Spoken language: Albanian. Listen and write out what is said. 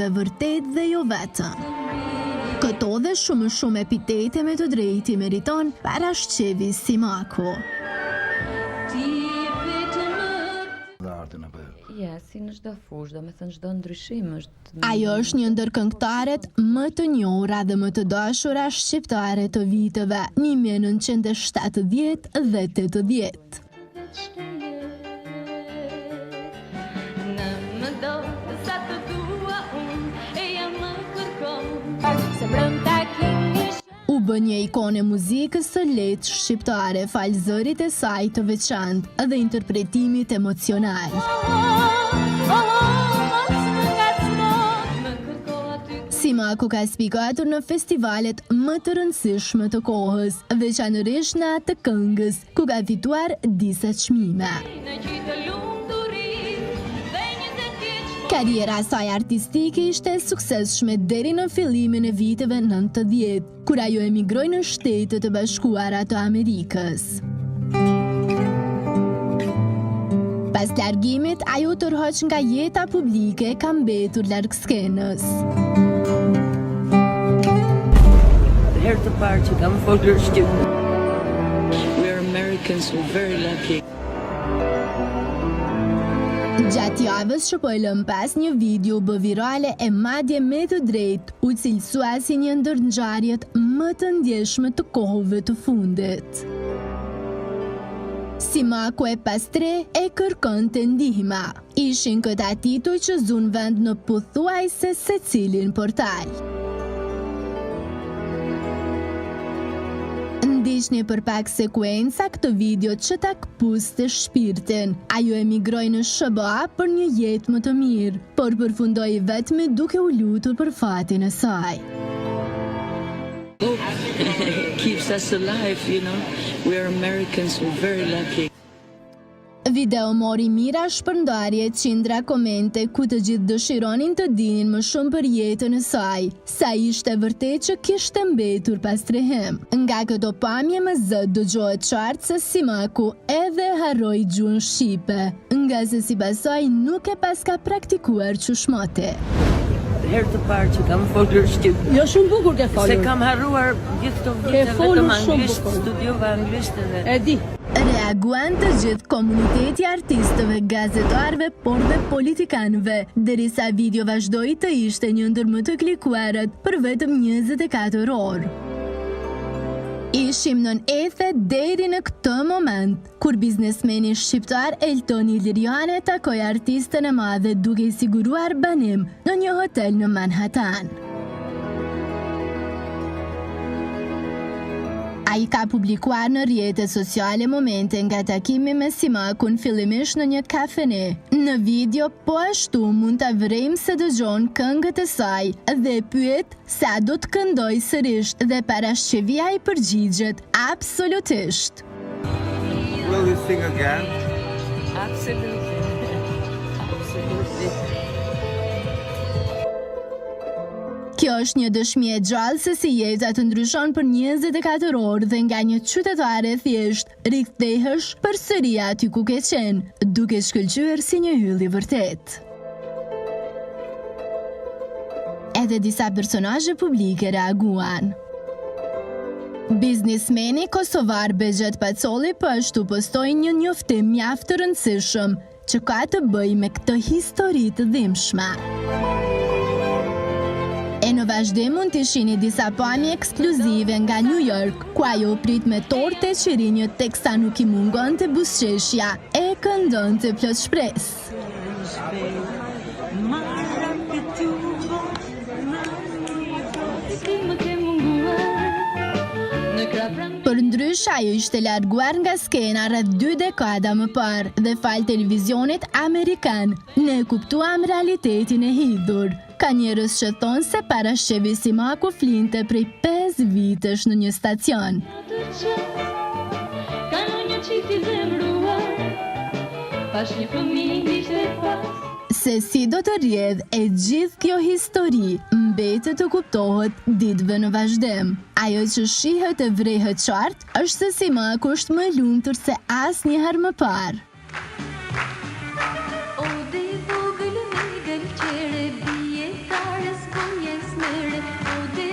dhe vërtet dhe jo vetëm. Këto dhe shumë epitete me të drejti meriton Parashqevi Simaku. Ja, si në çdo fushë, do me thënë çdo ndryshim është... Ajo është një ndër këngëtaret më të njohura dhe më të dashura shqiptare të viteve 1970 dhe 80. U bë një ikone muzikës së lehtë shqiptare fal zërit e saj të veçantë dhe interpretimit emocional. Simaku ka spikatur në festivalet më të rëndësishme të kohës, veçanërisht në atë të këngës, ku ka fituar disa çmime. Karriera saj artistike ishte suksesshme deri në fillimin e viteve 90, kur ajo emigroi në Shtetet e Bashkuara të Amerikës. Pas largimit, ajo tërhoq nga jeta publike, ka mbetur larg skenës. Herë të parë që kam folur shqip. We're Americans, we're very lucky. Gjatë javës që po e lëm pas, një video bë virale e madje me të drejtë u cilësua si një ndër ngjarjet më të ndjeshme të kohëve të fundit. Simaku e pastre e kërkonte ndihmë. Ishin këta tituj që zun vend në pothuajse secilin portal. Ndiqni për pak sekuenca këtë video që ta këpuste shpirtin. Ajo emigroi në SBA për një jetë më të mirë, por përfundoi vetëm duke u lutur për fatin e saj. Keeps us alive, you know. We are Americans, we're very lucky. Video mori mira shpërndarje, qindra komente ku të gjithë dëshironin të dinin më shumë për jetën e saj, sa ishte vërtet që kishte mbetur pas trehim. Nga këto pamje më zë dëgjohet qartë se Simaku edhe harroi gjuhën shqipe, nga se sipas saj nuk e paska praktikuar çushmote. Herë të parë që kam folur shqip. Jo, shumë bukur ke folur. Se kam harruar gjithë këto vite vetëm anglisht, studiova anglisht edhe. E di. Reaguan të gjithë komuniteti artistëve, gazetarëve, por dhe politikanëve, derisa video vazhdoi të ishte një ndër më të klikuarat për vetëm 24 orë. Ishim nën ethe deri në këtë moment, kur biznesmeni shqiptar Eltoni Liriane takoi artistën e madhe duke i siguruar banim në një hotel në Manhattan. Ai ka publikuar në rrjetet sociale momente nga takimi me Simakun fillimisht në një kafene. Në video po ashtu mund ta vrejmë se dëgjon këngët e saj dhe pyet sa do të këndoj sërish dhe Parashqevia i përgjigjet absolutisht. Will you sing again? Absolutely. Absolutely. Kjo është një dëshmi e gjallë se si jeta të ndryshon për 24 orë dhe nga një qytetare thjesht rikthehesh përsëri aty ku ke qenë, duke shkëlqyer si një hyll i vërtet. Edhe disa personazhe publike reaguan. Biznesmeni kosovar Bexhet Pacolli po ashtu postoi një njoftim mjaft të rëndësishëm që ka të bëjë me këtë histori të dhimbshme. E në vazhdim mund të shihni disa pamje ekskluzive nga New York, ku ajo prit me torte qirinjë teksa nuk i mungonte buzëqeshja e këndonte plot shpresë. Për ndryshe, ajo ishte larguar nga skena rreth 2 dekada më parë dhe fal televizionit amerikan ne kuptuam realitetin e hidhur. Ka njerëz që thonë se Parashqevi Simaku flinte prej 5 vitesh në një stacion. Se si do të rrjedh e gjithë kjo histori, mbetet të kuptohet ditëve në vazhdim. Ajo që shihet e vrehet qartë është se Simaku është më lumtur se asnjëherë më parë.